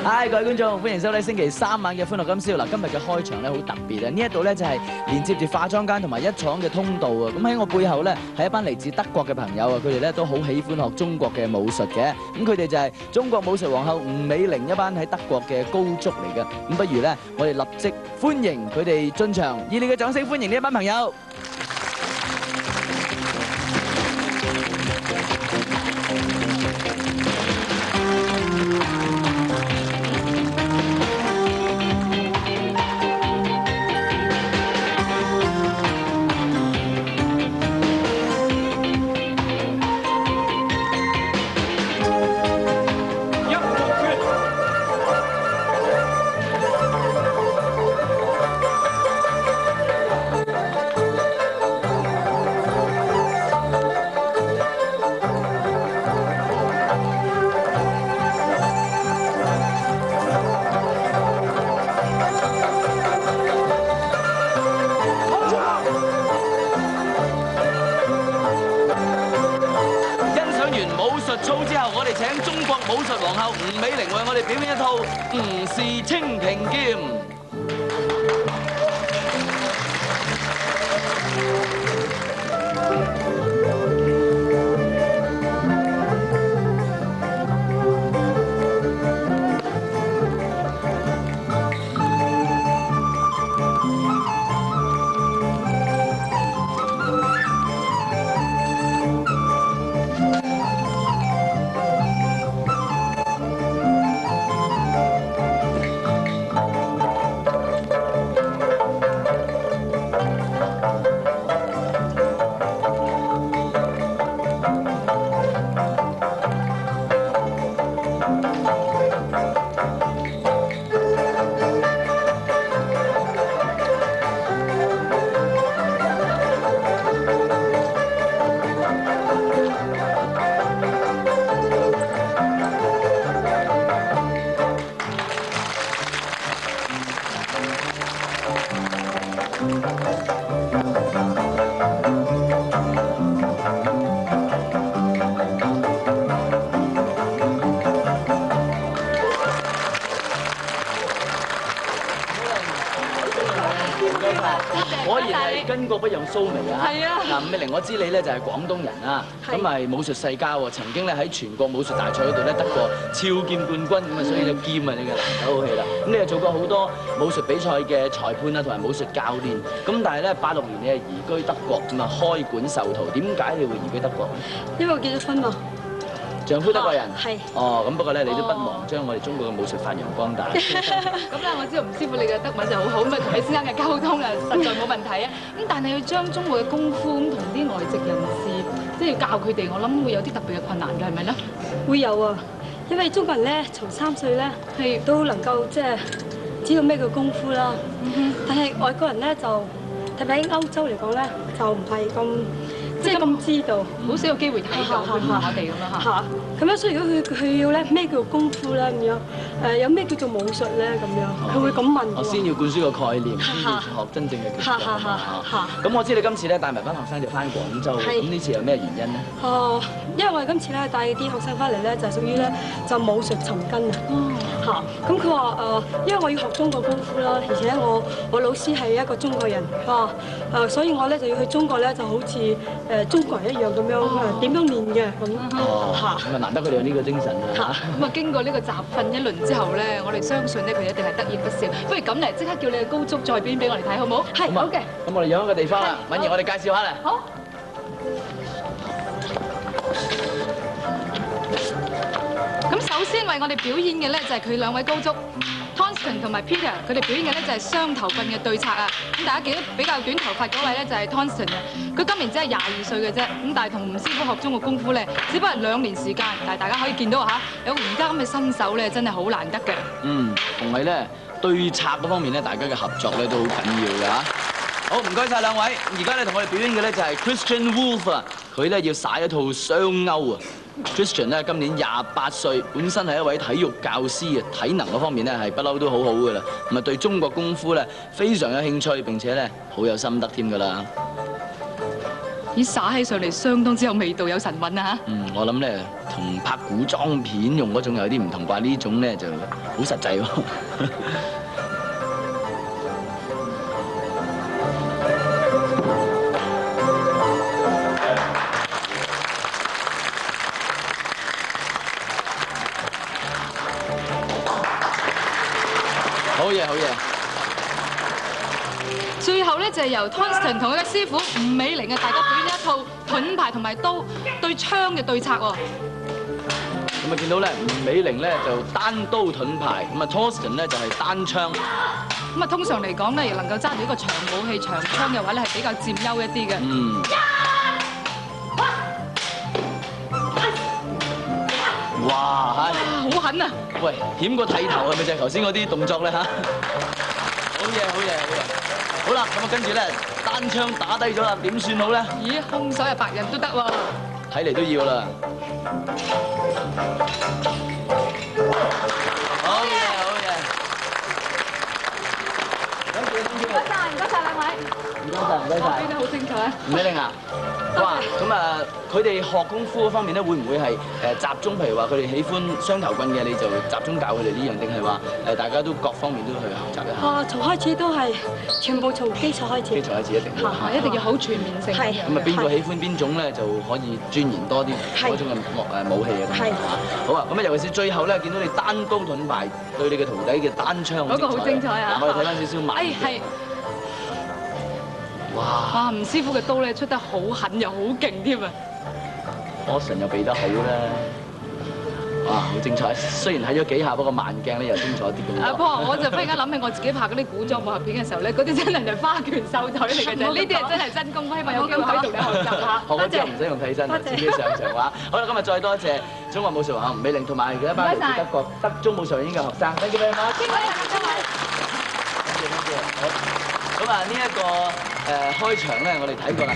嗨，各位觀眾，歡迎收睇星期三晚嘅歡樂今宵。嗱，今日嘅開場咧好特別啊！呢一度咧就係連接住化妝間同埋一廠嘅通道啊。咁喺我背後咧係一班嚟自德國嘅朋友啊，佢哋咧都好喜歡學中國嘅武術嘅。咁佢哋就係中國武術皇后吳美玲一班喺德國嘅高足嚟嘅。咁不如咧，我哋立即歡迎佢哋進場，熱烈嘅掌聲歡迎呢一班朋友。 操之後，我哋請中國武術皇后吳美玲為我哋表演一套吳氏清平劍。 果然係巾幗不讓鬚眉啊！係啊！嗱，吳美玲，我知你咧就係廣東人啦，咁係武術世家喎，曾經咧喺全國武術大賽嗰度咧得過超劍冠軍，咁啊，所以有劍啊，你嘅拿手好戲啦。咁你又做過好多武術比賽嘅裁判啊，同埋武術教練。咁但係咧，86年你係移居德國，咁啊開館授徒。點解你會移居德國？因為我結咗婚嘛。 丈夫德國人，係哦，咁不過咧，你都不忘將我哋中國嘅武術發揚光大。咁咧，我知道吳師傅你嘅德文就好好，咁啊同你先生嘅溝通啊，實在冇問題啊。咁但係要將中國嘅功夫咁同啲外籍人士，即係要教佢哋，我諗會有啲特別嘅困難嘅，係咪咧？會有啊，因為中國人咧從3歲咧係都能夠即係知道咩叫功夫啦。但係外國人咧就特別喺歐洲嚟講咧就唔係咁。 即係咁知道，好少有機會睇到我哋咁樣嚇。咁樣所以如果佢要咧咩叫功夫咧咁樣，有咩叫做武術咧咁樣，佢會咁問。我先要灌輸個概念，先要學真正嘅技術。咁我知你今次咧帶埋班學生就翻廣州，咁呢次有咩原因咧？因為我哋今次咧帶啲學生翻嚟咧就係屬於咧就武術尋根啊。咁佢話因為我要學中國功夫啦，而且咧我老師係一個中國人，所以我咧就要去中國咧就好似中國人一樣咁樣點樣練嘅咁。咁啊難得佢哋有呢個精神啊！咁啊經過呢個集訓一輪之後咧，我哋相信咧佢一定係得意不少。不如咁嚟，即刻叫你嘅高足再表演俾我哋睇，好唔好？係，好嘅。咁我哋有一個地方啦，敏儀，我哋介紹下嚟。好。咁首先為我哋表演嘅咧就係佢兩位高足。 Tonston 同埋 Peter， 佢哋表演嘅咧就係雙頭棍嘅對策啊！咁大家記得比較短頭髮嗰位咧就係 Tonston 啊，佢今年只係22歲嘅啫，咁但係同吳師傅學中國功夫咧，只不過係2年時間，但係大家可以見到嚇，有而家咁嘅新手咧，真係好難得嘅。同埋咧對策嗰方面咧，大家嘅合作咧都好緊要嘅嚇。好，唔該晒兩位，而家咧同我哋表演嘅咧就係 Christian Wolf 啊，佢咧要耍一套雙勾啊！ Christian 咧今年28歲，本身係一位體育教師啊，體能嗰方面咧係不嬲都好好噶啦，咁啊對中國功夫咧非常有興趣，並且咧好有心得添噶啦。咦，灑起上嚟相當之有味道，有神韻啊！我諗咧同拍古裝片用嗰種有啲唔同啩，呢種咧就好實際喎。好嘢，好嘢！最後咧就係由 Tonston 同佢嘅師傅吳美玲啊，大家表演一套盾牌同埋刀對槍嘅對策喎。咁啊見到咧吳美玲咧就單刀盾牌，咁啊 Tonston 咧就係單槍。咁啊通常嚟講咧，亦能夠揸住一個長武器、長槍嘅話咧，係比較佔優一啲嘅。哇！好狠啊！喂，險過剃頭係咪就係頭先嗰啲動作咧嚇？好嘢，好嘢，好嘢！好啦，咁啊跟住咧單槍打低咗啦，點算好咧？咦，空手係白人都得喎。睇嚟都要啦。好嘢，好嘢！多謝，多謝。唔該曬兩位。唔該曬，唔該曬。表得好精彩。吳美玲啊，哇！咁啊，佢哋學功夫嗰方面咧，會唔會係集中？譬如話佢哋喜歡雙頭棍嘅，你就集中教佢哋呢樣，定係話大家都各方面都去學習一下？從開始都係全部從基礎開始。基礎開始一定要。一定要好全面性。係。咁啊，邊個喜歡邊種咧，就可以鑽研多啲嗰種嘅武器啊咁樣。好啊，咁啊，尤其是最後咧，見到你單刀盾牌對你嘅徒弟嘅單槍，嗰個好精彩啊！嗱，我哋睇翻少少慢。係。哇！吳師傅嘅刀咧出得好狠又好勁添啊！Tonston又避得好啦，哇，好精彩！雖然睇咗幾下，不過慢鏡咧又清楚啲嘅。不過我就忽然間諗起我自己拍嗰啲古裝武俠片嘅時候咧，嗰啲真係人哋花拳繡腿嚟嘅啫，呢啲係真係真功夫，希望有機會可以同你學習下。學咗之後唔使用替身，自己上場畫。好啦，今日再多謝中華武術學校吳美玲同埋佢一班嚟自德國德中武術院嘅學生。Thank you very much。多謝。好，咁啊呢一個開場咧，我哋睇過啦。